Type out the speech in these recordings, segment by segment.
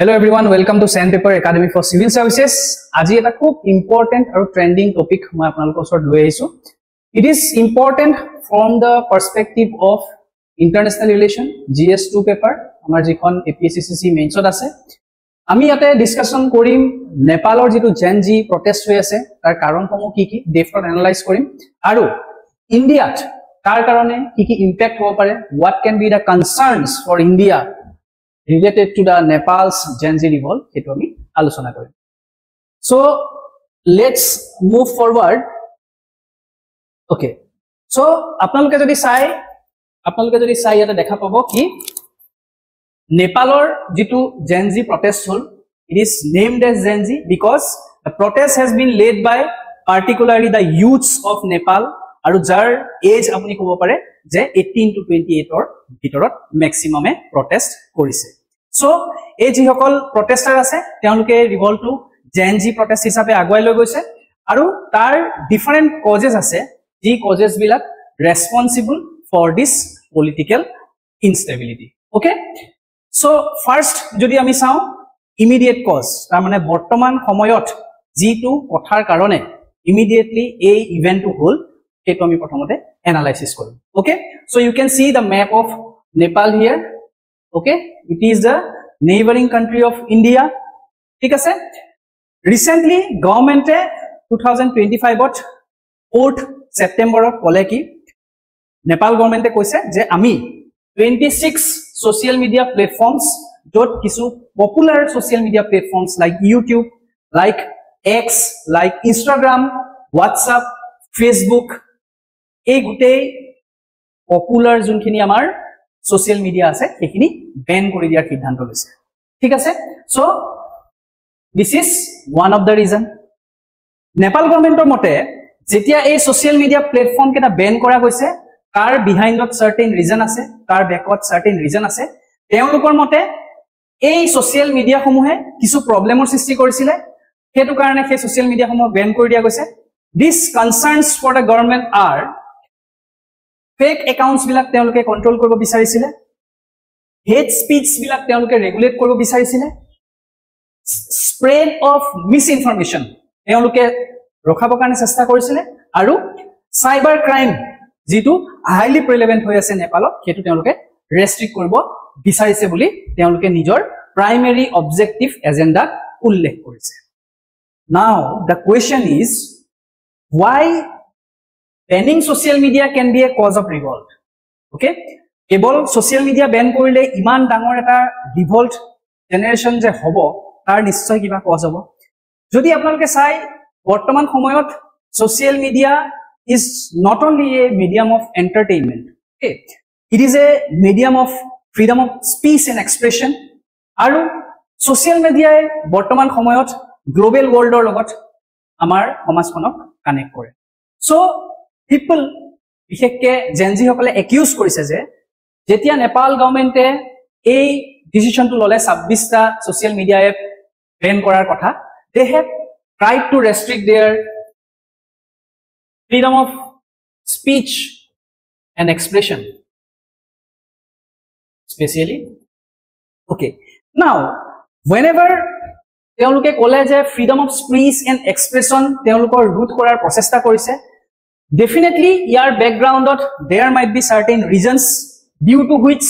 Hello everyone, welcome to Sandpaper Academy for Civil Services. Aji eta khub important aru trending topic moi apnalok osor loi aisu. It is important from the perspective of international relation GS2 paper amar jikhon APSCC mains ot ase. Ami ate discussion korim Nepalor jitu Gen Z protest hoi ase tar karon komo ki depth analyze korim aru India tar karone ki impact hobo pare, what can be the concerns for India related to the Nepal's Gen Z revolt, eto ami alochona korim. So let's move forward. Okay, so apnaloke jodi sai eta dekha pabo ki Nepalor jitu Gen Z protest hol, it is named as Gen Z because the protest has been led by particularly the youths of Nepal aru jar age apuni kobo pare je 18 to 28 or bitorot maximum protest korise. So age hokol protester ase teonluke revolt to Gen Z protest hisabe aguai loi goise aru tar different causes ase ji causes bilak responsible for this political instability. Okay, so first jodi ami sao immediate cause tar mane bortoman samoyot jitu kothar karone immediately a event to hol eto ami prothomote analysis korim. Okay, so you can see the map of Nepal here. Okay, it is the neighboring country of India. ठीक है sir, recently government 2025 ot 4th September ot kole ki Nepal government koise je ami 26 social media platforms dot kisu popular social media platforms like YouTube, like X, like Instagram, WhatsApp, Facebook ei gutei popular junkhini amar social media ase ekhini ban kori diar siddhanto loise. ठीक আছে, so this is one of the reason. Nepal government or mote jetia ei social media platform keta ban kora goise tar behind of certain reason ase, tar backward certain reason ase. Teolukor mote ei social media homuhe kisu problem or sristi korisile hetu karone he social media homu ban kori dia goise. These concerns for the government are fake accounts bilak teoluke control koribo bicharisile, hate speech bilak teoluke regulate koribo bicharisile, spread of misinformation teoluke rokhabo karone chesta korisile aru cyber crime jitu highly prevalent hoy ase Nepalot hetu teoluke restrict koribo bicharise boli teoluke nijor primary objective agenda ullekh korise. Now the question is, why banning social media can be a cause of revolt? Okay, kebol social media ban korile iman dangor eta revolt generation je hobo tar nischoy kiba cause hobo. Jodi apnaloke sai bortoman samoyot social media is not only a medium of entertainment, okay, it is a medium of freedom of speech and expression aru social media bortoman samoyot global world or logot amar samajkonok connect kore. So people বিশেষকে Gen Z সকলে accuse কৰিছে যে যেতিয়া নেপাল গভৰ্ণমেণ্টে এই ডিসিশনটো ললে 26 টা social media app ban কৰাৰ কথা, they have tried to restrict their freedom of speech and expression especially. Okay, now whenever তেওঁলোকে কলে যে freedom of speech and expression তেওঁলোকৰ ৰোধ কৰাৰ প্ৰচেষ্টা কৰিছে, definitely your background there might be certain reasons due to which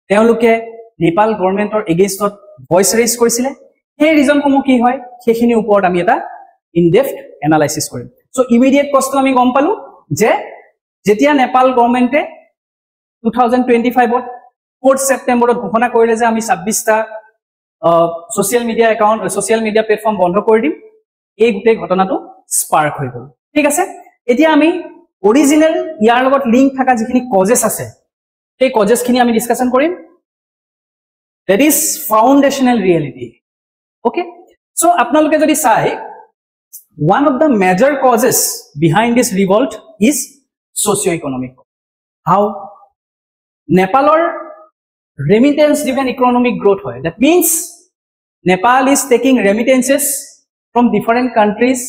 teoluke Nepal government or against voice raise korisile. He reason komo ki hoy sekhini upor ami eta in depth analysis korim. So immediate cause to ami gom palu je jetia Nepal government 2025 ot 4th September ot ghona korile je ami 26 ta social media account social media platform bondho kori dim, ei gute ghotona to spark hoy gol. ঠিক আছে, এতিয়া আমি original ইয়াৰ লগত link থাকা যিখিনি causes আছে সেই causes খিনি আমি ডিসকাশন কৰিম. That is foundational reality. Okay, so আপোনালোকে যদি চাই one of the major causes behind this revolt is socio-economic. How Nepalor remittance driven economic growth hoy, that means Nepal is taking remittances from different countries,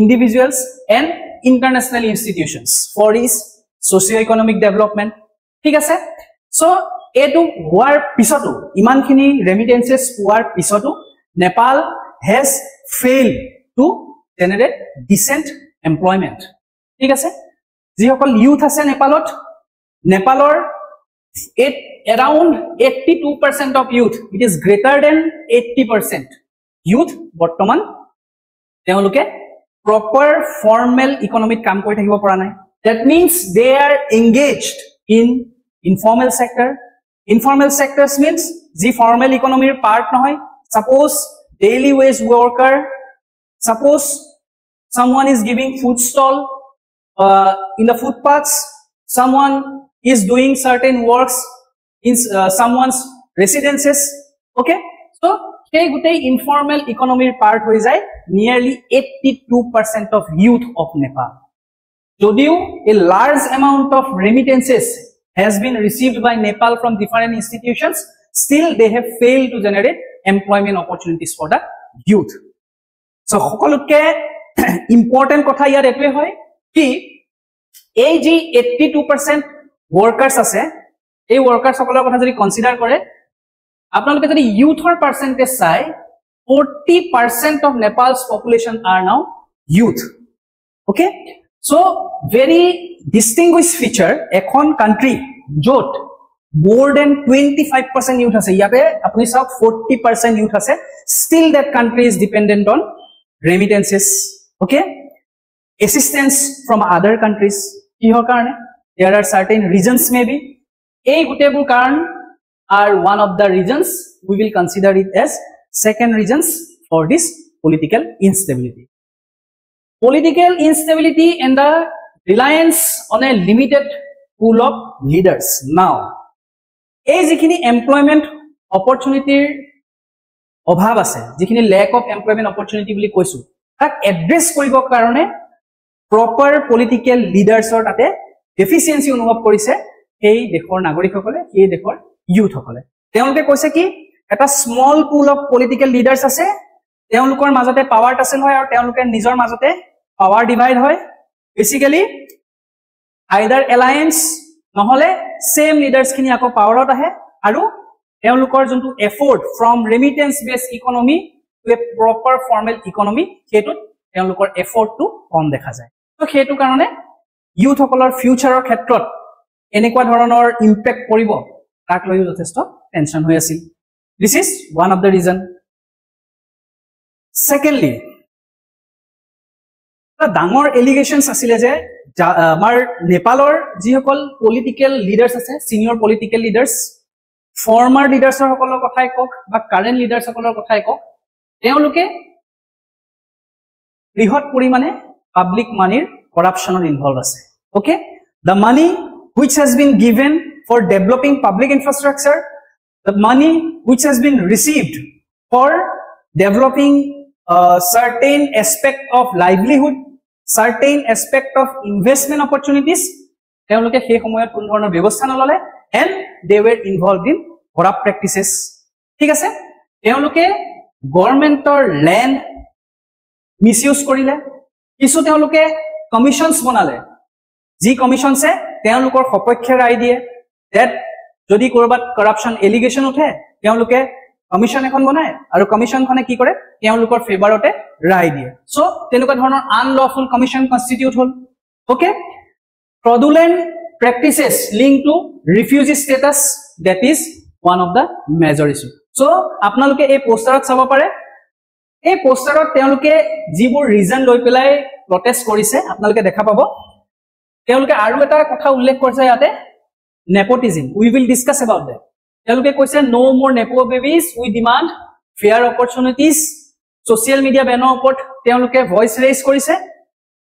individuals and international institutions for its socio-economic development. ঠিক আছে, so এটো হোৱাৰ পিছতো ইমানখিনি ৰেমিটেন্সেছ পোৱাৰ পিছতো Nepal has failed to generate decent employment. ঠিক আছে যি সকল ইউথ আছে নেপালত নেপালৰ around 82% of youth, it is greater than 80% youth বৰ্তমান তেওঁলোকে proper formal economic কাম কৰি থাকিব পৰা নাই. That means they are engaged in informal sector. Informal sectors means the formal economy part নহয়. Suppose daily wage worker, suppose someone is giving food stall in the footpaths, someone is doing certain works in someone's residences. Okay, so hey gutei informal economy part hoi jay nearly 82% of youth of Nepal. Jodio a large amount of remittances has been received by Nepal from different institutions, still they have failed to generate employment opportunities for the youth. So সকলোকে important কথা ইয়াৰ এটোৱে হয় কি এই যে 82% workers আছে এই workers সকলৰ কথা যদি কনসিডাৰ কৰে আপোনালোকে যদি youthৰ percentage চাই 40% of Nepal's population are now youth. Okay, so very distinguished feature এখন country jot more than 25% youth ase yape apni sab 40% youth ase, still that country is dependent on remittances. Okay, assistance from other countries. Kihor karone there are certain reasons, maybe ei gutebur karon are one of the reasons. We will consider it as second reasons for this political instability. Political instability and the reliance on a limited pool of leaders. Now এই যিখিনি employment অপৰচুনিটিৰ অভাৱ আছে যিখিনি lack of employment opportunity বুলি কৈছো তাক address কৰিবৰ কাৰণে প্ৰপাৰ পলিটিক্যাল লিডাৰছৰ তাতে ডেফিচিয়েন্সি অনুভৱ কৰিছে এই দেশৰ নাগৰিকসকলে এই দেশৰ ইউথ সকলে তেওঁলোকে কৈছে কি এটা small pool of political leaders আছে তেওঁলোকৰ মাজতে পাৱাৰ টাসেল হয় আৰু তেওঁলোকে নিজৰ মাজতে পাৱাৰ ডিভাইড হয় বেসিক্যালি আইদাৰ এলায়েন্স নহলে সেম লিডাৰস খিনি আকো পাৱাৰত আহে আৰু তেওঁলোকৰ যোনটো effort from remittance base economy to a proper formal economy হেতু তেওঁলোকৰ এফৰ্টটো কম দেখা যায় তো হেতু কাৰণে ইউথ সকলৰ ফিউচাৰৰ ক্ষেত্ৰত এনেকুৱা ধৰণৰ ইম্প্যাক্ট পৰিব তাক লৈ যথেষ্ট টেনশন হৈ আছিল. This is one of the reason. Secondly, ডাঙৰ এলিগেশনস আছিল যে আমাৰ নেপালৰ যিসকল পলিটিক্যাল লিডাৰস আছে সিনিয়ৰ পলিটিক্যাল লিডাৰস ফৰ্মাৰ লিডাৰসৰ সকলৰ কথাই কক বা কাৰেন্ট লিডাৰস সকলৰ কথাই কক তেওঁলোকে বৃহৎ পৰিমাণে পাব্লিক মানিৰ কৰাপচনৰ ইনভলভ আছে. Okay, the money which has been given for developing public infrastructure, the money which has been received for developing certain aspect of livelihood, certain aspect of investment opportunities, তেওঁলোকে সেই সময়ত কোন ধৰণৰ ব্যৱস্থা নললে and they were involved in corrupt practices. ঠিক আছে, তেওঁলোকে গভৰ্ণমেন্টৰ ল্যান্ড মিসইউজ কৰিলে কিছু তেওঁলোকে কমিশনস বনালে যি কমিশনসে তেওঁলোকৰ সপক্ষে ৰায় দিয়ে that যদি কৰবাত কৰাপচন এলিগেশন উঠে তেওঁলোকে কমিশন এখন বনায় আৰু কমিশনখনে কি কৰে তেওঁলোকৰ ফেভাৰতে ৰায় দিয়ে. সো তেনেকুৱা ধৰণৰ আনলফুল কমিশন কনস্টিটিউট হল. Okay, fraudulent practices linked to refugee status, that is one of the major issue. So আপোনালোকে এই পোস্টাৰত চাব পাৰে এই পোস্টাৰত তেওঁলোকে যিবোৰ ৰিজন লৈ পেলাই প্ৰটেষ্ট কৰিছে আপোনালোকে দেখা পাব তেওঁলোকে আৰু এটা কথা উল্লেখ কৰিছে ইয়াতে nepotism. We will discuss about that. তেওঁলোকে কৈছে no more nepo babies, we demand fair opportunities. Social media banner ওপৰত তেওঁলোকে ভয়েস ৰেইজ কৰিছে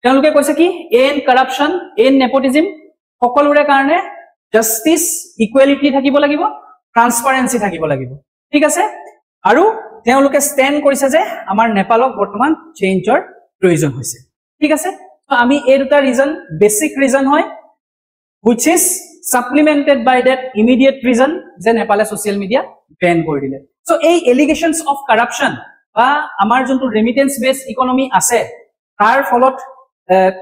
তেওঁলোকে কৈছে কি end corruption, end nepotism, সকলোৰে কাৰণে justice, equality থাকিব লাগিব, transparency থাকিব লাগিব. ঠিক আছে, আৰু তেওঁলোকে ষ্টেণ্ড কৰিছে যে আমাৰ নেপালক বৰ্তমান চেঞ্জৰ প্ৰয়োজন হৈছে. ঠিক আছে, তো আমি এই দুটা ৰিজন বেসিক ৰিজন হয় which is supplemented by that immediate reason যে নেপালে সোশ্যাল মিডিয়া ব্যান কৰি দিলে. সো এই এলিগেশনস অফ কাৰাপশন বা আমাৰ যোনটো ৰেমিটেন্স বেস ইকোনমি আছে তাৰ ফলত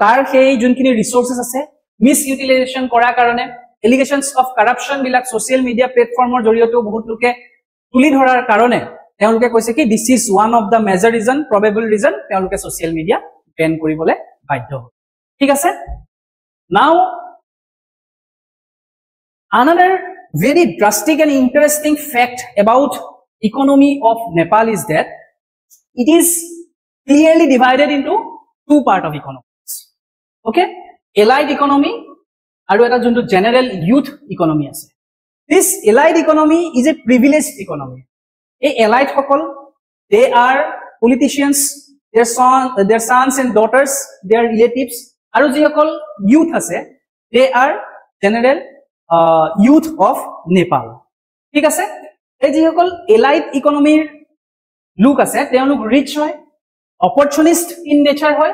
তাৰ সেই যোনখিনি ৰিসোৰ্সেস আছে মিস ইউটিলাইজেশন কৰাৰ কাৰণে এলিগেশনস অফ কাৰাপশন বিলাক সোশ্যাল মিডিয়া প্লেটফৰ্মৰ জৰিয়তে বহুত লোকে তুলি ধৰাৰ কাৰণে তেওঁলোকে কৈছে কি this is one of the major reason probable reason তেওঁলোকে সোশ্যাল মিডিয়া বেন কৰিবলৈ বাধ্য হ'ল ঠিক আছে নাও another very drastic and interesting fact about economy of Nepal is that it is clearly divided into two part of economies okay allied economy aru eta juntu general youth economy ase this allied economy is a privileged economy a allied hokol they are politicians their sons and daughters their relatives aru ji hokol youth ase they are general youth of Nepal ঠিক আছে এই যে সকল elite ইকোনমিৰ লোক আছে তেওঁলোক rich হয় অপৰচুনিষ্ট in nature হয়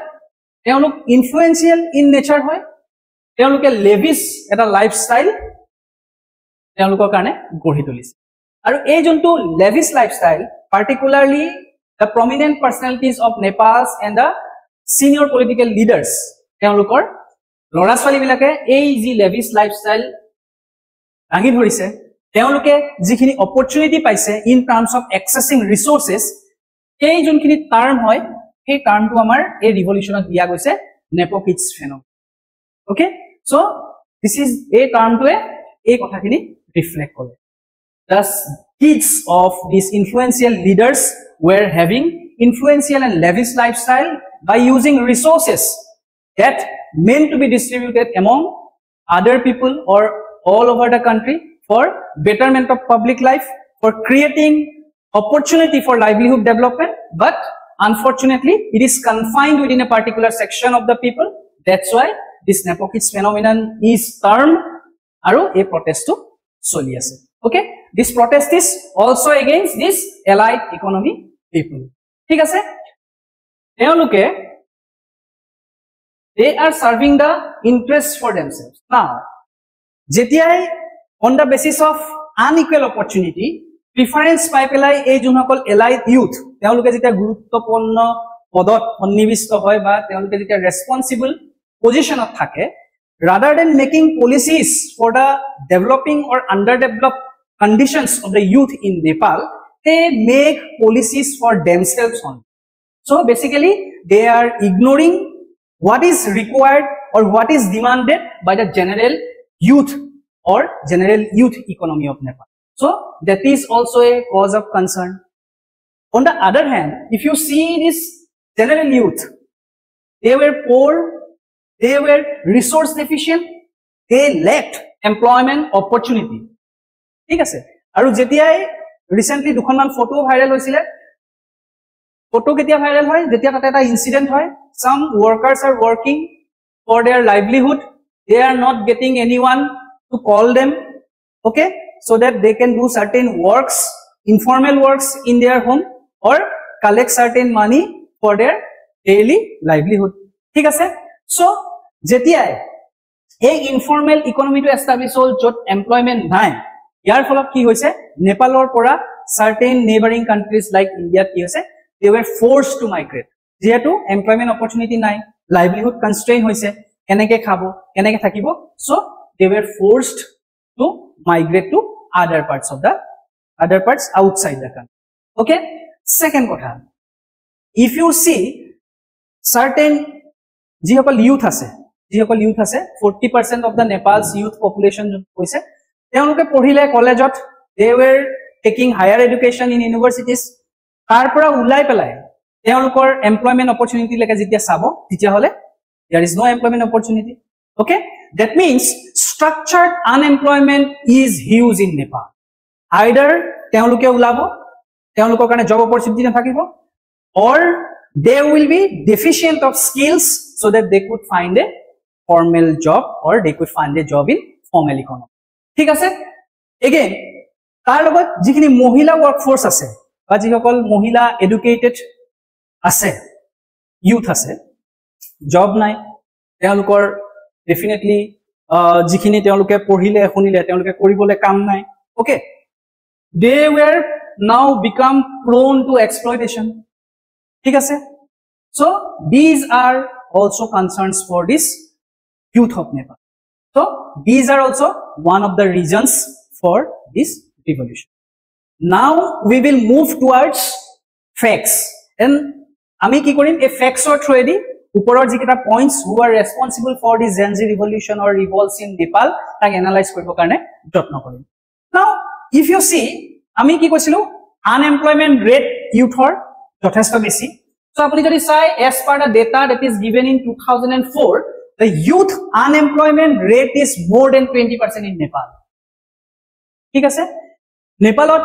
তেওঁলোক ইনফ্লুয়েন্সিয়াল ইন নেচাৰ হয় তেওঁলোকে লেভিছ এটা লাইফষ্টাইল তেওঁলোকৰ কাৰণে গঢ়ি তুলিছে আৰু এই জন্তু Levi's lifestyle particularly the prominent personalities of Nepal and the senior political leaders তেওঁলোকৰ লৰা ছোৱালী বিলাকে এই যি লেভিছ লাইফষ্টাইল আগি ধৰিছে তেওঁলোকে যিখিনি অপৰচুনিটি পাইছে ইন টাৰ্মস অফ এক্সেসিং ৰিসোৰ্সেস এই যোনখিনি টাৰ্ম হয় এই টাৰ্মটো আমাৰ এই ৰিভলিউশনত দিয়া গৈছে nepo kids phenomenon okay so this is a টাৰ্মটোৱে এই কথাখিনি ৰিফ্লেক্ট কৰে thus kids of these influential leaders were having influential and lavish lifestyle by using resources that meant to be distributed among other people or all over the country for betterment of public life, for creating opportunity for livelihood development, but unfortunately it is confined within a particular section of the people. That's why this Nepo kids phenomenon is termed aru a protest to soli ase. Okay, this protest is also against this allied economy people. ঠিক আছে তেওঁলোকে they are serving the interest for themselves. Now যেতিয়াই on the basis of unequal opportunity preference পাই পেলাই এই যোনসকল allied youth তেওঁলোকে যেতিয়া গুৰুত্বপূৰ্ণ পদত সন্নিবিষ্ট হয় বা তেওঁলোকে যেতিয়া ৰেসপন্সিবল পজিশনত থাকে rather than making policies for the developing or underdeveloped conditions of the youth in Nepal they make policies for themselves only. So basically they are ignoring what is required or what is demanded by the general youth or general youth economy of Nepal. So that is also a cause of concern. On the other hand, if you see this general youth, they were poor, they were resource deficient, they lacked employment opportunity. ঠিক আছে আৰু যেতিয়াই recently দুখনমান photo viral হৈছিলে photo কেতিয়া viral হয় যেতিয়া তাতে এটা ইনসিডেন্ট হয় some workers are working for their livelihood they are not getting anyone to call them okay so that they can do certain works informal works in their home or collect certain money for their daily livelihood ঠিক আছে so যেতিয়াই এই informal ইকোনমিটো establish হল যত employment নাই ইয়াৰ ফলত কি হৈছে নেপালৰ পৰা certain neighboring countries like India কি হৈছে they were forced to migrate যেহেতু employment opportunity নাই livelihood constraint হৈছে কেনেকে খাব কেনেকে থাকিব so they were forced to migrate to other parts outside the country okay second kotha if you see certain jihokol youth ase 40% of the Nepal's youth population hoise তেওঁলোকে পঢ়িলে কলেজত they were taking higher education in universities তাৰ পৰা উলাই পেলাই তেওঁলোকৰ employment opportunity লেকে যেতিয়া চাব তেতিয়া হলে there is no employment opportunity okay that means structured unemployment is huge in Nepal either তেওঁলোকে উলাব তেওঁলোকৰ কাৰণে job opportunity নাথাকিব or they will be deficient of skills so that they could find a formal job or they could find a job in formal economy ঠিক আছে again তাৰ লগত যিখিনি মহিলা workforce আছে বা যিসকল মহিলা educated আছে youth আছে job নাই তেওঁলোকৰ definitely যিখিনি তেওঁলোকে পঢ়িলে শুনিলে তেওঁলোকে কৰিবলৈ কাম নাই okay they were now become prone to exploitation ঠিক আছে so these are also concerns for this youth of Nepal So these are also one of the reasons for this revolution. Now we will move towards facts, and ami ki korim a facts or through di uporor jikita points who are responsible for the Gen Z revolution or revolts in Nepal tak analyze koribo karone jotno korim. Now if you see ami ki koisilu unemployment rate youth or jotheshto beshi. So apuni jodi sai as per the data that is given in 2004, the youth unemployment rate is more than 20% in Nepal. ঠিক আছে, নেপালত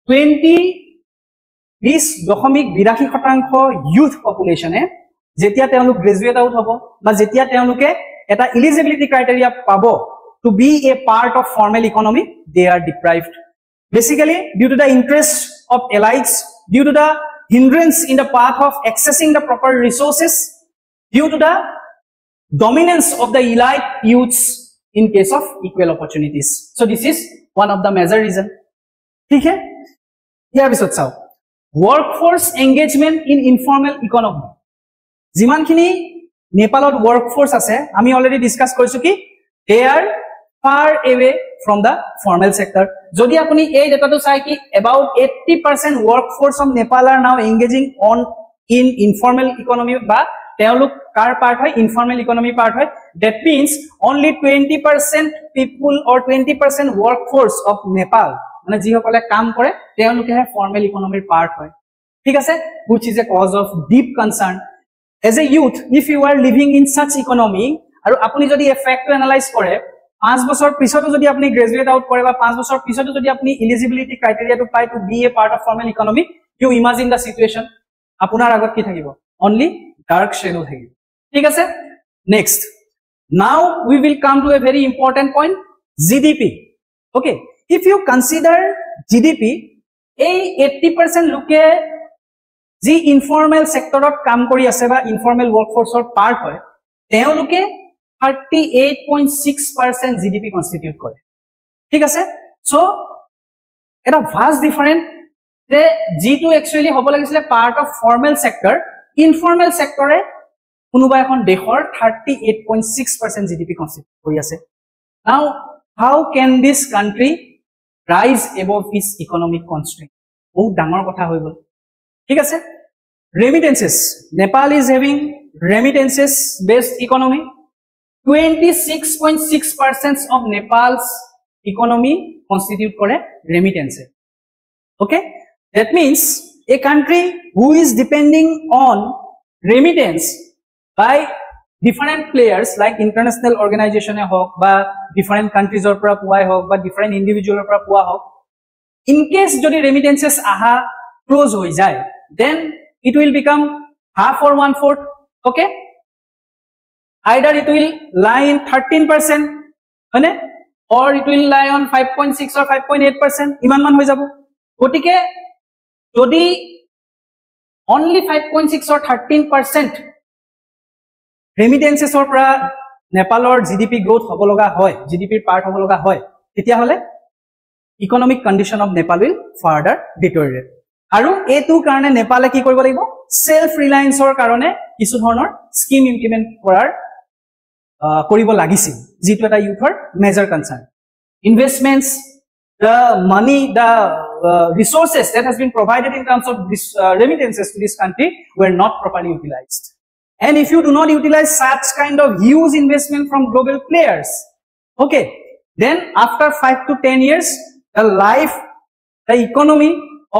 20.82% youth population এ যেতিয়া তেওঁলোক graduate out হ'ব বা যেতিয়া তেওঁলোকে এটা এলিজিবিলিটি ক্ৰাইটেৰিয়া পাব to be a part of formal economy, they are deprived. Basically, due to the interest of elites, due to the hindrance in the path of accessing the proper resources, due to the dominance of the elite youths in case of equal opportunities. So this is one of the major reason. ठीक है, यार बिसोत साउ workforce engagement in informal economy. जिमान खिनी नेपालत workforce আছে আমি already discuss কৰিছো কি they are far away from the formal sector. যদি আপুনি এই ডেটাটো চাই কি about 80% workforce of Nepal are now engaging on in informal economy বা তেওঁলোক কাৰ part হয় informal economy part হয়. That means only 20% people or 20% workforce of Nepal মানে যিসকলে কাম কৰে তেওঁলোকেহে formal economy part হয়. ঠিক আছে, which is a cause of deep concern. As a youth, if you are living in such economy আৰু আপুনি যদি এই ফ্যাক্টটো এনালাইজ কৰে 5 বছৰ পিছতো যদি আপুনি গ্ৰেজুৱেট আউট কৰে বা 5 বছৰ পিছতো যদি আপুনি এলিজিবিলিটি ক্ৰাইটেৰিয়াটো পাই to be a part of formal economy, you imagine the situation আপোনাৰ আগত কি থাকিব, অনলি ডাৰ্ক শ্যাডো থাকিব. ঠিক আছে, next now we will come to a very important point, GDP. Okay, if you consider GDP, এই 80% লোকে যি ইনফৰ্মেল সেক্টৰত কাম কৰি আছে বা ইনফৰ্মেল ওয়াৰ্কফোৰ্সৰ পাৰ্ট হয় তেওঁলোকে 38.6% জিডিপি কনস্টিটিউট কৰে. ঠিক আছে, সো এটা ভাস্ট ডিফাৰেন্ট যে জিটো একচুয়ালি হ'ব লাগিছিলে part of formal sector, informal সেক্টৰে কোনোবা এখন দেশৰ 38.6% জিডিপি কনস্টিটিউট কৰি আছে. Now how can this country rise above its economic constraint? বহুত ডাঙৰ কথা হৈ গল. ঠিক আছে, remittances. Nepal is having remittances based economy. 26.6% of Nepal's economy constitute kore remittance. Okay, that means a country who is depending on remittance by different players like international organization hok ba different countries or pura puai hok ba different individual pura pua hok, in case jodi remittances aha close hoi jay, then it will become half or 1/4. Okay, either it will lie in 13%, or it will lie on 5.6 or 5.8%. ইমান মান হৈ যাব. গটিকে যদি only 5.6 or 13% remittances or পৰা নেপালৰ GDP growth হ'ব লগা হয়, জিডিপিৰ পাৰ্ট হ'ব লগা হয়, তেতিয়া হলে economic condition of Nepal will further deteriorate. আৰু এটো কাৰণে নেপালে কি কৰিব লাগিব, সেলফ ৰিলায়েন্সৰ কাৰণে কিছু ধৰণৰ স্কিম ইমপ্লিমেন্ট কৰাৰ কৰিব লাগিছিল, যেটো এটা ইউথৰ major concern. Investments, the money, the resources that has been provided in terms of this, remittances to this country were not properly utilized. And if you do not utilize such kind of huge investment from global players, okay, then after 5 to 10 years, the life, the economy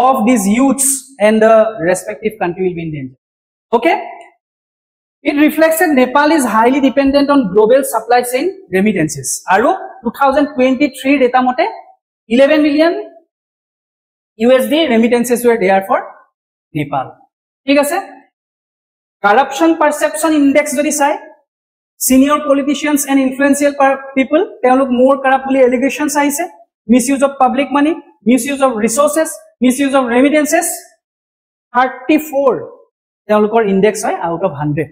of these youths and the respective country will be in danger. Okay, it reflects that Nepal is highly dependent on global supply chain remittances. Aru 2023 data mote 11 million USD remittances were there for Nepal. ঠিক আছে, corruption perception index jodi sai, senior politicians and influential people তেওঁলোক more corrupt বুলি allegations aise, misuse of public money, misuse of resources, misuse of remittances. 34 তেওঁলোকৰ index হয় out of 100.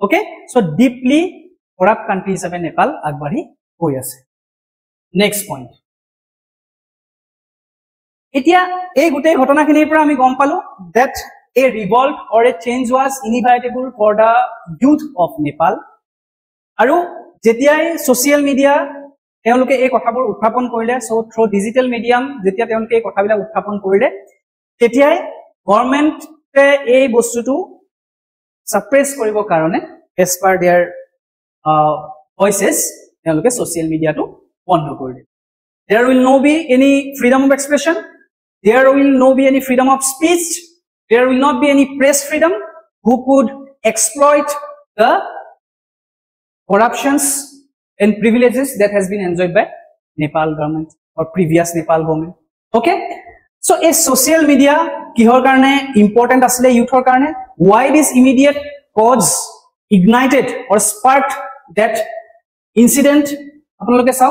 Okay, so deeply corrupt country hisabe Nepal agbari hoi ase. Next point, etia ei gutei ghotona khinir pora ami gom palu that a revolt or a change was inevitable for the youth of Nepal. Aru যেতিয়াই social media তেওঁলোকে এই কথাবোৰ উত্থাপন কৰিলে so through digital medium যেতিয়া তেওঁলোকে এই কথাবিলাক উত্থাপন কৰিলে তেতিয়াই গভৰ্ণমেণ্টে এই বস্তুটো সাপ্ৰেছ কৰিবৰ কাৰণে as per their voices তেওঁলোকে সোশ্যাল মিডিয়াটো বন্ধ কৰিলে there will no be any freedom of expression there will no be any freedom of speech there will not be any press freedom who could exploit the corruptions and privileges that has been enjoyed by Nepal government or previous Nepal government okay so a social media kihor karone important asle youthor karone why this immediate cause ignited or sparked that incident apnaloke saw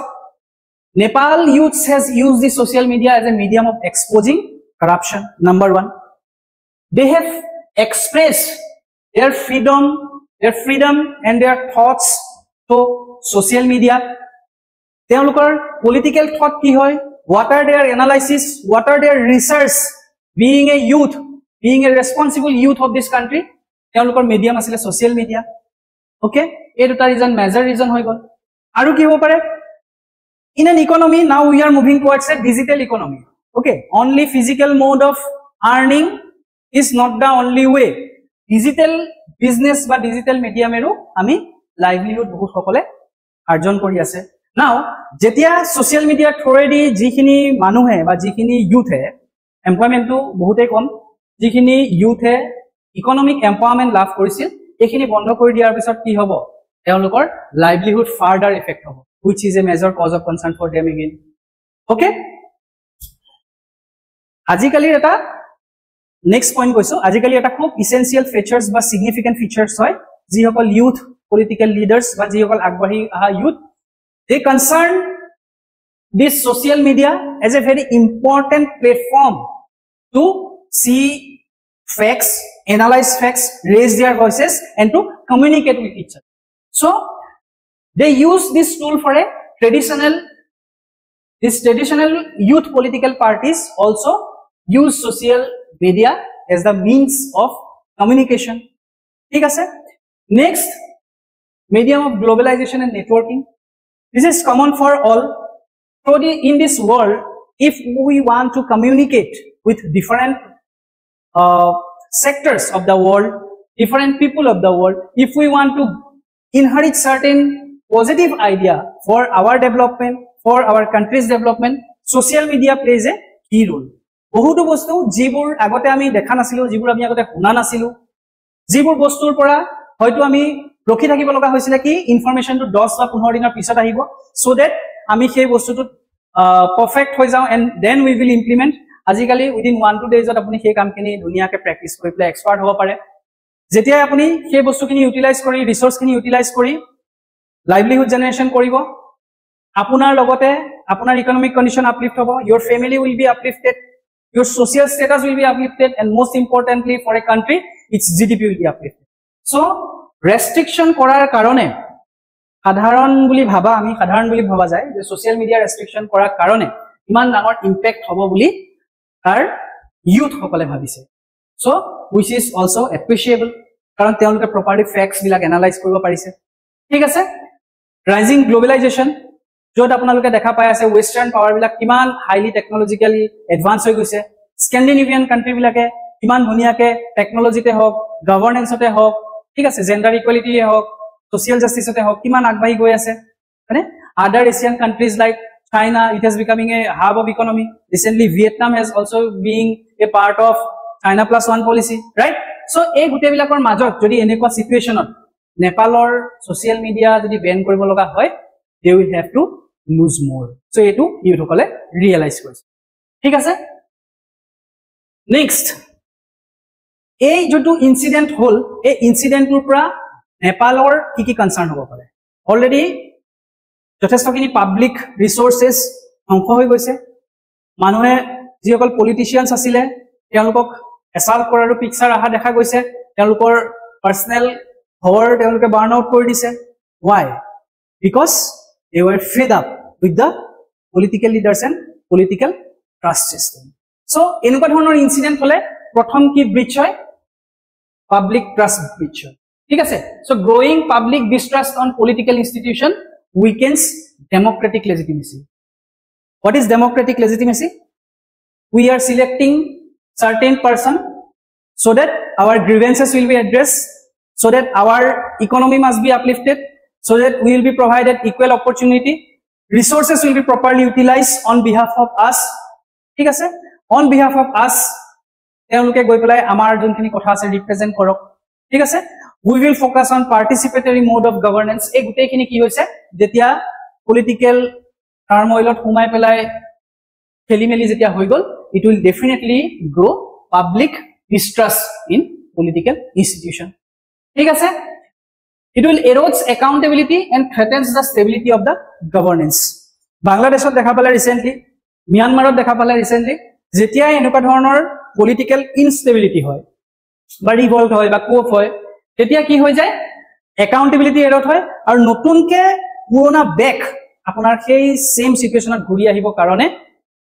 Nepal youths has used the social media as a medium of exposing corruption number 1 they have expressed their freedom and their thoughts to social media তেওঁলোকৰ political thought কি হয় what are their analysis what are their research being a youth being a responsible youth of this country তেওঁলোকৰ medium asile social media okay এই দুটা reason major reason হৈ গল আৰু কি হ'ব পাৰে in an economy now we are moving towards a digital economy okay only physical mode of earning is not the only way digital business বা digital medium এৰো আমি livelihood বহুত সকলে arjon kori ase now jetia social media through jikhini manuhe ba jikhini youth he employment to bahute kom jikhini youth he economic empowerment lav korisil ekhini bondho kori diar bisot ki hobo eulokor livelihood further effect hobo which is a major cause of concern for them again okay ajikali eta next point koiso ajikali eta khub essential features ba significant features hoy ji hokol youth political leaders বা যিসকল আগবাঢ়ি আহা youth they concern this social media as a very important platform to see facts analyze facts raise their voices and to communicate with each other so they use this tool for a traditional youth political parties also use social media as the means of communication ঠিক আছে next medium of globalization and networking this is common for all so in this world if we want to communicate with different sectors of the world different people of the world if we want to inherit certain positive idea for our development for our country's development social media plays a key role বহুতো বস্তু জিবুৰ আগতে আমি দেখা নাছিলো জিবুৰ আমি আগতে শুনা নাছিলো জিবুৰ বস্তুৰ পৰা হয়তো আমি ৰখি থাকিব লগা হৈছিল কি ইনফৰমেশনটো 10 বা 15 দিনৰ পিছত আহিব সো দ্যাট আমি সেই বস্তুটো পারফেক্ট হৈ যাও and then we will implement আজিকালি উইদিন 1-2 ডেজত আপুনি সেই কামখিনি দুনিয়াকে প্ৰ্যাকটিস কৰি প্লে এক্সপাৰ্ট হ'ব পাৰে যেতিয়া আপুনি সেই বস্তুখিনি ইউটিলাইজ কৰি ৰিসোৰ্সখিনি ইউটিলাইজ কৰি লাইভলিহুড জেনাৰেশন কৰিব আপোনাৰ লগতে আপোনাৰ ইকোনমিক কন্ডিশন আপলিফ্ট হ'ব your family will be uplifted your social status will be uplifted and most importantly for a country its GDP will be uplifted so restriction korar karone সাধারণ বুলি ভাবা আমি সাধারণ বুলি ভাবা যায় যে সোশ্যাল মিডিয়া রেস্ট্রিকশন কৰাৰ কাৰণে ইমান ডাঙৰ ইমপ্যাক্ট হ'ব বুলি তাৰ ইউথ সকলে ভাবিছে so which is also appreciable কাৰণ তেওঁলোকে প্ৰপাৰলি ফ্যাক্টস বিলাক এনালাইজ কৰিব পাৰিছে ঠিক আছে ৰাইজিং গ্লোবালাইজেশন যত আপোনালোকে দেখা পাই আছে ওয়েস্টাৰ্ন পাৱাৰ বিলাক কিমান হাইলি টেকনলজিক্যালি এডভান্স হৈ গৈছে স্ক্যান্ডিনেভিয়ান কান্ট্ৰি বিলাকে কিমান ধুনিয়াকে টেকনলজিতে হওক গভৰ্নেন্সতে হওক ঠিক আছে জেন্ডাৰ ইকুৱেলিটি হওক social justice te hok kiman agbahi goi ase মানে other asian countries like china it is becoming a hub of economy recently vietnam has also being a part of china +1 policy right so ei gute bilakor majot jodi enekwa situationot nepalor social media jodi ban koribo loga hoy they will have to lose more so etu youth hokole realize korise ঠিক আছে next এই যেটো incident হল এই ইনসিডেন্টৰ পৰা নেপালৰ কি concern হ'ব পাৰে অলৰেডি যথেষ্টখিনি পাবলিক ৰিসোৰ্সেস ধ্বংস হৈ গৈছে মানুহে যিসকল পলিটিশিয়ানস আছিল তেওঁলোকক এসাল্ট কৰাৰ পিকচাৰ আহা দেখা গৈছে তেওঁলোকৰ পাৰ্সোনাল ঘৰ তেওঁলোকে বাৰ্ন আউট কৰি দিছে why because they were fed up with the political leaders and political trust system so এনেকুৱা ধৰণৰ ইনসিডেন্ট হলে প্ৰথম কি ব্ৰিচ হয় পাবলিক ট্ৰাষ্ট ব্ৰিচ ঠিক আছে so growing public distrust on political institution weakens democratic legitimacy. What is democratic legitimacy? We are selecting certain person so that our grievances will be addressed, so that our economy must be uplifted, so that we will be provided equal opportunity, resources will be properly utilized on behalf of us. ঠিক আছে on behalf of us তেওঁলোকে গৈ পেলাই আমাৰ যোনখিনি কথা আছে represent কৰক ঠিক আছে we will focus on participatory mode of governance এই গুটেখিনি কি হৈছে যেতিয়া পলিটিক্যাল টাৰ্মইলত হুমাই পেলাই খেলিমেলি যেতিয়া হৈ গল it will definitely grow public distrust in political institution ঠিক আছে it will erode accountability and threatens the stability of the governance বাংলাদেশত দেখা পালে ৰিসেন্টলি মিয়ানমাৰত দেখা পালে ৰিসেন্টলি যেতিয়া এনেকুৱা ধৰণৰ পলিটিক্যাল ইনষ্টেবিলিটি হয় বা ৰিভল্ট হয় বা কোপ হয় তেতিয়া কি হৈ যায় একাউন্টেবিলিটি এৰট হয় আৰু নতুনকে পুৰণা বেক আপোনাৰ সেই সেম সিচুৱেচনত ঘূৰি আহিব কাৰণে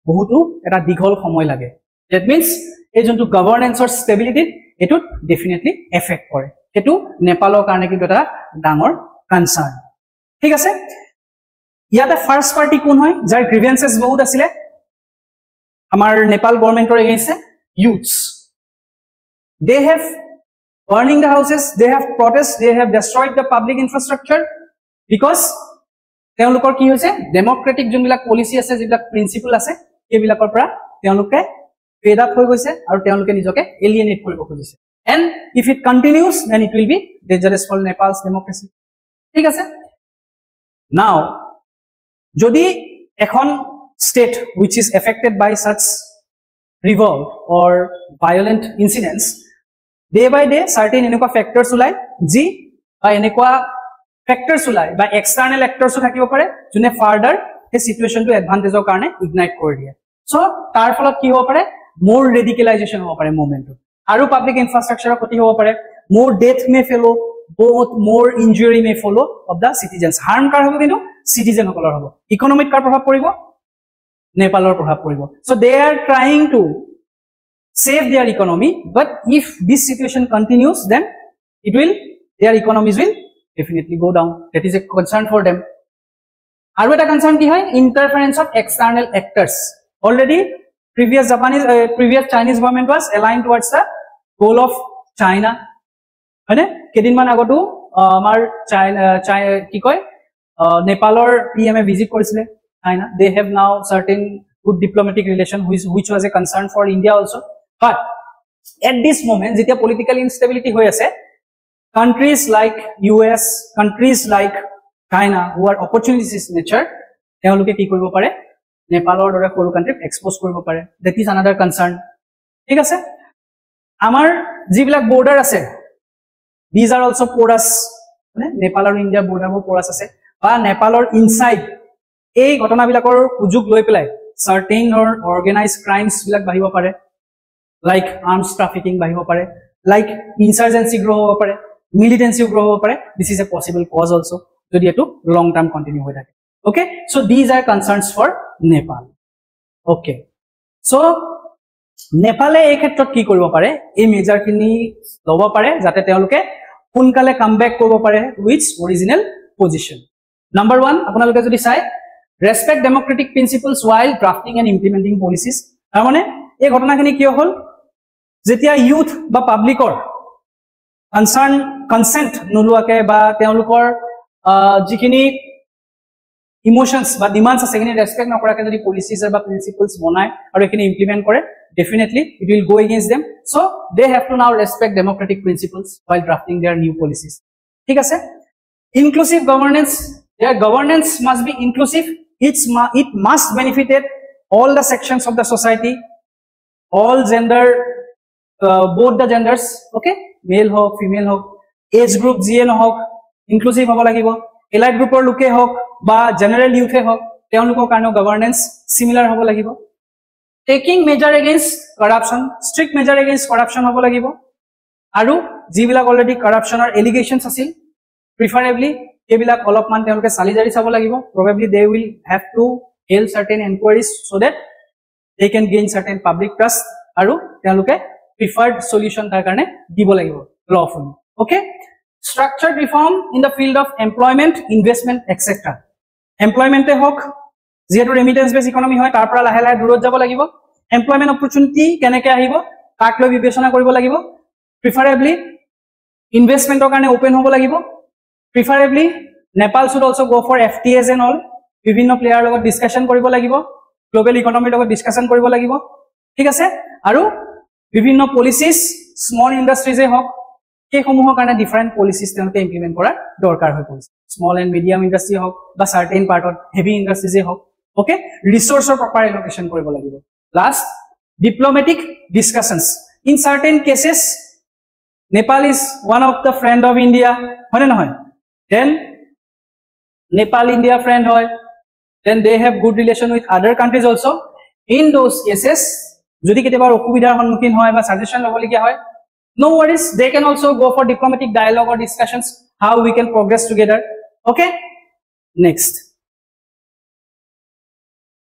বহুতো এটা দীঘল সময় লাগে দ্যাট মিন্স এই যোনটো গভৰ্নেন্সৰ ষ্টেবিলিটি এটো ডেফিনেটলি এফেক্ট কৰে এটো নেপালৰ কাৰণে কিন্তু এটা ডাঙৰ কনসাৰ্ন ঠিক আছে ইয়াতে ফাৰ্স্ট পাৰ্টি কোন হয় যাৰ গ্ৰিভেন্সেস বহুত আছিল আমাৰ নেপাল গভৰ্নমেন্টৰ against youths they have burning the houses they have protest they have destroyed the public infrastructure because তেওঁলোকৰ কি হৈছে ডেমোক্ৰেটিক যোনবিলাক পলিসি আছে যিবিলাক প্ৰিন্সিপল আছে এইবিলাকৰ পৰা তেওঁলোকে ফেড আপ হৈ গৈছে আৰু তেওঁলোকে নিজকে এলিয়েনেট কৰিব খুজিছে and if it continues then it will be dangerous for Nepal's democracy ঠিক আছে now যদি এখন state which is affected by such revolt or violent incidents day by day certain enekwa factors ulai ji ba enekwa factors ulai ba external actors thakibo pare june further he situation to advantage or karone ignite kori diye so tar pholat ki hobo pare more radicalization hobo pare movement aru public infrastructure koti hobo pare more death may follow both more injury may follow of the citizens harm kar hobo kinu citizen hokolor hobo economic kar prabhav poribo Nepalor prabhav poribo so they are trying to save their economy but if this situation continues then it will their economies will definitely go down that is a concern for them aru eta concern ki hoy interference of external actors already previous Chinese government was aligned towards the goal of China hone kedin man agotu amar China ki koy Nepalor PM a visit korisile China they have now certain good diplomatic relation which was a concern for India also but at this moment যেতিয়া political instability হৈ আছে countries like US countries like China who are opportunistic nature তেওঁলোকে কি কৰিব পাৰে নেপালৰ দৰে সৰু কান্ট্ৰি এক্সপোজ কৰিব পাৰে that is another concern ঠিক আছে আমাৰ যিবিলাক বৰ্ডাৰ আছে these are also porous মানে নেপাল আৰু ইন্ডিয়া বৰ্ডাৰবোৰ porous আছে বা নেপালৰ ইনসাইড এই ঘটনাবিলাকৰ সুযোগ লৈ পেলাই certain or organized crimes বিলাক বাহিব পাৰে like arms trafficking bahibo pare like insurgency grow hobo pare militancy grow hobo pare this is a possible cause also jodi etu long term continue hoy thake okay so these are concerns for Nepal okay so Nepal e khetrot ki koribo pare ei measure kini lobo pare jate teoluke hunkale come back koribo pare which original position number 1 apunaloke jodi sai respect democratic principles while drafting and implementing policies amane এই ঘটনাখিনি কি হল যেতিয়া youth বা পাবলিকৰ consent নলুৱাকে বা তেওঁলোকৰ যিখিনি emotions বা demands আছে কিনি ৰেসপেক্ট নকৰাকে যদি পলিচিজ বা প্ৰিন্সিপলস বনায় আৰু এখিনি ইমপ্লিমেন্ট কৰে definitely it will go against them so they have to now respect democratic principles while drafting their new policies ঠিক আছে inclusive governance their governance must be inclusive it must benefit all the sections of the society all gender both the genders okay male hok female hok age group gn hok inclusive hobo lagibo elite group or luke hok ba general youth hok teonlukor karno governance similar hobo lagibo taking measure against corruption strict measure against corruption hobo lagibo aru jibilak already corruption or allegations asil preferably ebilak olopman teonloke salary sabo lagibo probably they will have to hold certain inquiries so that they can gain certain public trust aru teoluke preferred solution tar karone dibo lagibo lawfully okay structured reform in the field of employment, investment, etc. Employment hok যেহেতু remittance based economy হয় তাৰ পৰা লাহে লাহে দূৰত যাব লাগিব employment opportunity কেনেকৈ আহিব তাক লৈ বিবেচনা কৰিব লাগিব preferably investment কাৰণে open হ'ব লাগিব preferably Nepal should also go for FTAs and all বিভিন্ন প্লেয়াৰ লগত ডিসকাশন কৰিব লাগিব গ্লোবাল ইকোনমিৰ লগত ডিসকাশন কৰিব লাগিব ঠিক আছে আৰু বিভিন্ন পলিচিজ স্মল ইন্ডাস্ট্ৰিজে হক এই সমূহৰ কাৰণে ডিফাৰেন্ট পলিচিজ তেওঁলোকে ইমপ্লিমেন্ট কৰা দৰকাৰ হৈ পৰিছে স্মল এন্ড মিডিয়াম ইন্ডাস্ট্ৰি হক বা সাৰ্টেন পাৰ্টত হেভি ইন্ডাস্ট্ৰিজে হক ওকে ৰিসোৰ্সৰ প্ৰপাৰ এলোকেশন কৰিব লাগিব last diplomatic discussions in certain cases Nepal is one of the friend of India হয় না হয় then Nepal India friend hoy then they have good relation with other countries also in those cases jodi ketebar okubidar honmukin hoy ba suggestion lobolikia hoy no worries they can also go for diplomatic dialogue or discussions how we can progress together okay next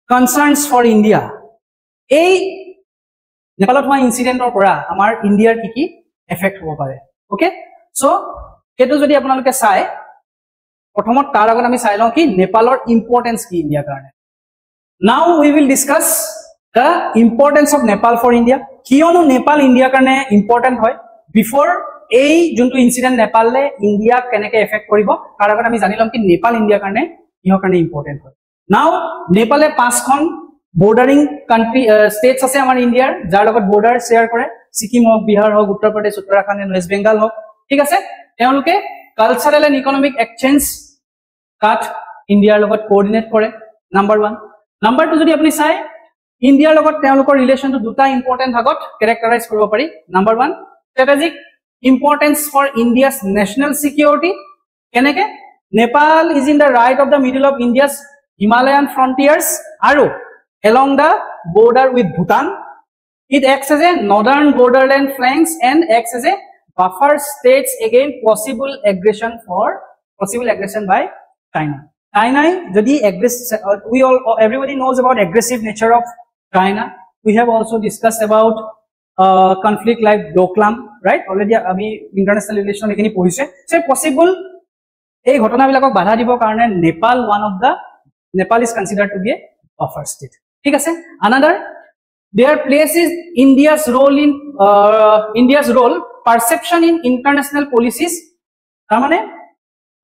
concerns for India ei Nepalot hoy incident or pora amar India ki effect hobo pare okay so keto jodi apnaloke sai প্ৰথমত তাৰ আগত আমি চাই লওঁ কি নেপালৰ importance কি ইন্ডিয়াৰ কাৰণে now we will discuss the importance of Nepal for India কিয়নো নেপাল ইন্ডিয়াৰ কাৰণে ইম্পৰ্টেন্ট হয় বিফৰ এই যোনটো ইনসিডেন্ট নেপাললে ইন্ডিয়া কেনেকৈ এফেক্ট কৰিব তাৰ আগত আমি জানি লম কি নেপাল ইন্ডিয়াৰ কাৰণে কিহৰ কাৰণে ইম্পৰ্টেন্ট হয় নাও নেপালে পাঁচখন বৰ্ডাৰিং কান্ট্ৰি ষ্টেটস আছে আমাৰ ইন্ডিয়াৰ যাৰ লগত বৰ্ডাৰ শেয়াৰ কৰে সিকিম হওক বিহাৰ হওক উত্তৰ প্ৰদেশ উত্তৰাখণ্ড এণ্ড ৱেষ্ট বেংগল হওক ঠিক আছে তেওঁলোকে cultural and economic exchange kat India logot coordinate kore number 1 number 2 jodi apni sai India logot teolokor relation to duta important hagot characterize koribo pari number 1 strategic importance for India's national security keneke Nepal is in the right of the middle of India's Himalayan frontiers aru along the border with Bhutan it acts as a northern borderland flanks and acts as a buffer states against possible aggression by China. China, jodi we all everybody knows about aggressive nature of China. We have also discussed about conflict like Doklam, right? Already ami international relation ekini poise. So possible ei ghotona bilakok badha dibo karone Nepal is considered to be a buffer state. Thik ase another their place is India's role perception in international policies tamane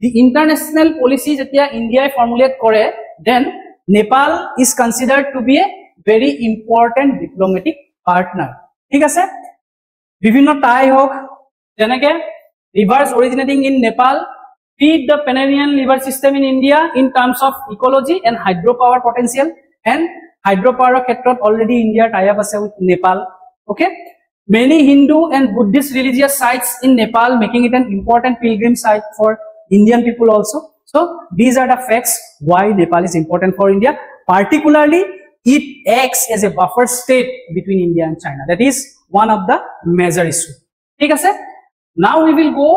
the international policy jetia India formulate kore then Nepal is considered to be a very important diplomatic partner thik ase bibhinno tie hok jeneke rivers originating in Nepal feed the Pannonian river system in India in terms of ecology and hydropower potential and hydropower khetrot already India tie up ase with Nepal okay many Hindu and Buddhist religious sites in Nepal making it an important pilgrim site for Indian people also so these are the facts why Nepal is important for India particularly it acts as a buffer state between India and China that is one of the major issue thik ase now we will go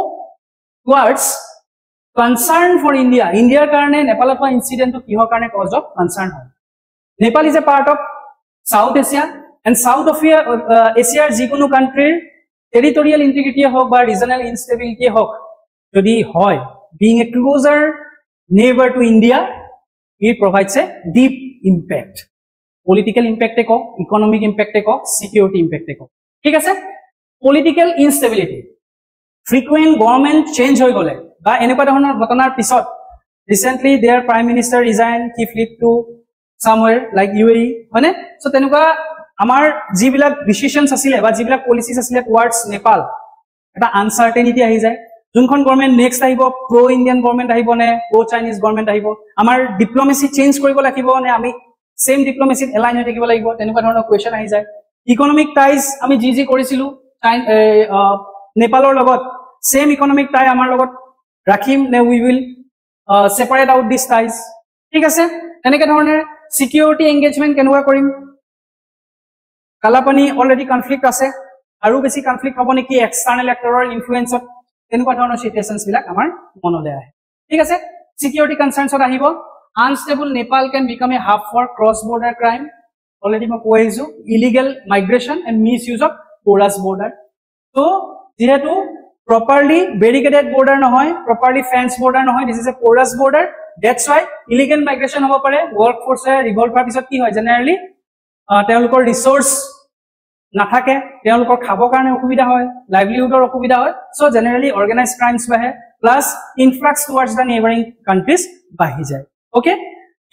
towards concern for India karone Nepal pa incident to kihor karone cause of concern hoy Nepal is a part of South Asia and South of Asia jikono country territorial integrity hok ba regional instability hok jodi hoy being a closer neighbor to India it provides a deep impact political impact ko economic impact ko security impact ko thik ase political instability frequent government change hoy gole ba enekwa dhonor ghotonar pisot recently their prime minister resigned he fled to somewhere like UAE hone so tenuka amar jibilak decisions asile ba jibilak policies asile towards Nepal eta uncertainty ahi jay junkhon government next ahibo pro Indian government ahibo ne pro Chinese government ahibo amar diplomacy change koribo lagibo ne ami same diplomacy align hoy থাকিব লাগিব tenuka dhonor question ahi jay economic ties ami ji korisilu Nepalor logot same economic tie amar logot rakhim ne we will separate out these ties thik ase eneke dhonor security engagement kenuka korim kalapani already conflict ase aru beshi conflict hobo neki external actor influence of tenuka dhonor situations bilak amar monole ahe thik ase security concerns or ahibo unstable Nepal can become a hub for cross border crime already ma koisu illegal migration and misuse of porous border so jehetu properly barricaded border নহয়, properly fenced border নহয়, this is a porous border. That's why illegal migration hobo pare. Workforce revolt hoৱাৰ পিছত কি হয় generally তেওঁলোকৰ resource নাথাকে, তেওঁলোকৰ খাবৰ কাৰণে অসুবিধা হয়, লাইভলিহুডৰ অসুবিধা হয়. So generally organized crimes বাহে plus influx towards the neighboring countries বাহি যায়. Okay,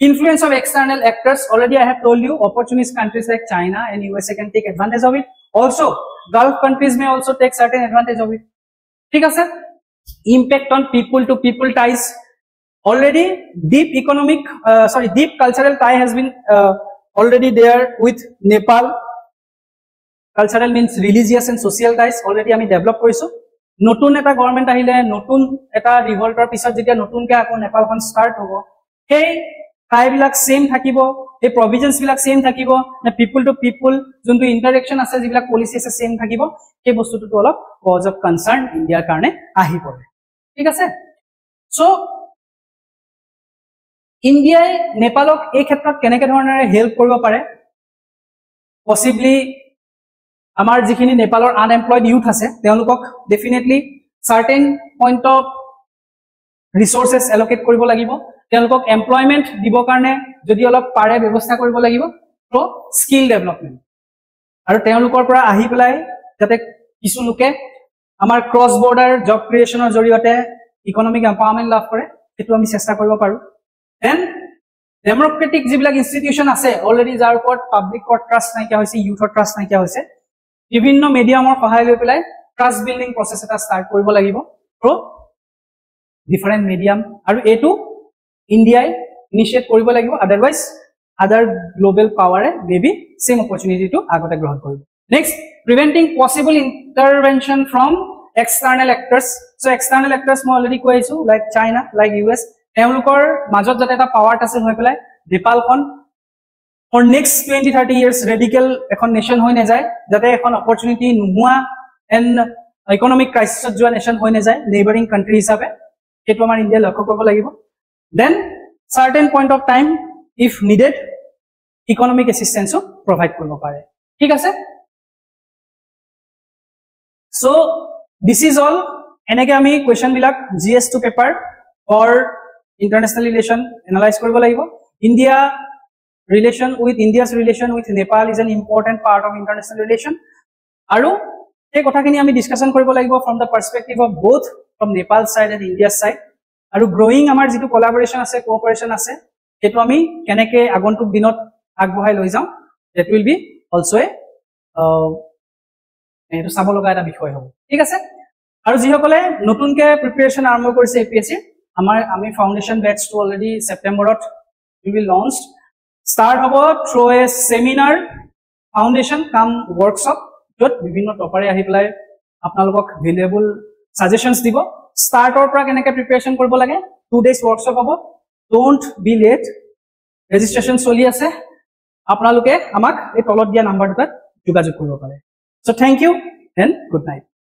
influence of external actors, already I have told you, opportunist countries like China and USA can take advantage of it. Also Gulf countries may also take certain advantage of it. ঠিক আছে, impact on people to people ties, already deep economic deep cultural tie has been already there with Nepal. Cultural means religious and social ties already আমি develop কৰিছো. নতুন এটা government আহিলে, নতুন এটা ৰিভল্টৰ পিছত যেতিয়া নতুনকে আকৌ নেপালখন স্টাৰ্ট হ'ব, সেই ঠাইবিলাক সেম থাকিব, এই প্ৰভিজনছ বিলাক সেম থাকিব, না পিপল টু পিপল যোনটো ইন্টাৰেকশন আছে, যিবিলাক পলিচি আছে সেম থাকিব, সেই বস্তুটো অলপ কজ অফ কনসাৰ্ন ইণ্ডিয়াৰ কাৰণে আহি পৰে. ঠিক আছে, সো ইণ্ডিয়াই নেপালক এই ক্ষেত্ৰত কেনেকে ধৰণেৰে হেল্প কৰিব পাৰে, পসিবলি আমাৰ যিখিনি নেপালৰ আনএমপ্লয়েড ইউথ আছে তেওঁলোকক ডেফিনেটলি সাৰ্টেন পইণ্ট অফ ৰিসোৰ্সেস এলোকেট কৰিব লাগিব, তেওঁলোকক এমপ্লয়মেন্ট দিব কাৰণে যদি অলপ পাৰে ব্যৱস্থা কৰিব লাগিব, তো স্কিল ডেভেলপমেন্ট, আৰু তেওঁলোকৰ পৰা আহি পেলাই যাতে কিছু লোকে আমাৰ ক্ৰছ বৰ্ডাৰ জব ক্ৰিয়েচনৰ জৰিয়তে ইকনমিক এম্পাৱাৰমেন্ট লাভ কৰে, সেইটো আমি চেষ্টা কৰিব পাৰো. দেন ডেমক্ৰেটিক যিবিলাক ইনষ্টিটিউচন আছে অলৰেডি, যাৰ ওপৰত পাব্লিকৰ ট্ৰাষ্ট নাইকিয়া হৈছে, ইউথৰ ট্ৰাষ্ট নাইকিয়া হৈছে, বিভিন্ন মিডিয়ামৰ সহায় লৈ পেলাই ট্ৰাষ্ট বিল্ডিং প্ৰচেছ এটা ষ্টাৰ্ট কৰিব লাগিব থ্ৰু ডিফাৰেণ্ট মিডিয়াম, আৰু এইটো ইণ্ডিয়াই ইনিচিয়েট কৰিব লাগিব, আদাৰৱাইজ আদাৰ গ্লোবেল পাৱাৰে মেবি সেম অপৰচুনিটিটো আগতে গ্ৰহণ কৰিব. Next, preventing possible intervention from external actors. So external actors মই অলৰেডি কৈ আহিছো, লাইক চাইনা, লাইক US, তেওঁলোকৰ মাজত যাতে এটা পাৱাৰ আছে হৈ পেলাই নেপালখন for next 20-30 years radical এখন নেশন হৈ নাযায়, যাতে এখন অপৰচুনিটি নোহোৱা এণ্ড ইকনমিক ক্ৰাইচিছত যোৱা নেশন হৈ নাযায় নেইবাৰিং কাণ্ট্ৰি হিচাপে, সেইটো আমাৰ ইণ্ডিয়া লক্ষ্য কৰিব লাগিব. Then certain point of time if needed economic assistance provide কৰিব পাৰে. ঠিক আছে, so this is all. এনেকে আমি কোৱেশ্চন বিলাক GS2 paper for international relation analyze কৰিব লাগিব. India's relation with Nepal is an important part of international relation, আৰু এই কথাখিনি আমি ডিসকাশন কৰিব লাগিব from the perspective of both from Nepal side and India side, আৰু গ্ৰোইং আমাৰ যেটো কোলাবোৰেশন আছে, কোঅপাৰেশন আছে, সেইটো আমি কেনেকে আগন্তুক দিনত আগবঢ়াই লৈ যাওঁ, that will be also এটো চাব লগা এটা বিষয় হ'ব. ঠিক আছে, আৰু যিসকলে নতুনকে প্ৰিপাৰেচন আৰম্ভ কৰিছে APSC, আমি ফাউন্ডেশন বেচটো অলৰেডি সেপ্টেম্বৰত will be launched. Start hobo through a seminar foundation come workshop, যত বিভিন্ন টপাৰে আহি পেলাই আপোনালোকক ভ্যালুয়েবল সাজেশনস দিব, স্টাৰ্টৰ পৰা কেনেকৈ প্ৰিপাৰেচন কৰিব লাগে. 2 days workshop হ'ব, don't be late, registration চলি আছে, আপোনালোকে আমাক এই তলত দিয়া নাম্বাৰটোত যোগাযোগ কৰিব পাৰে. So thank you and good night.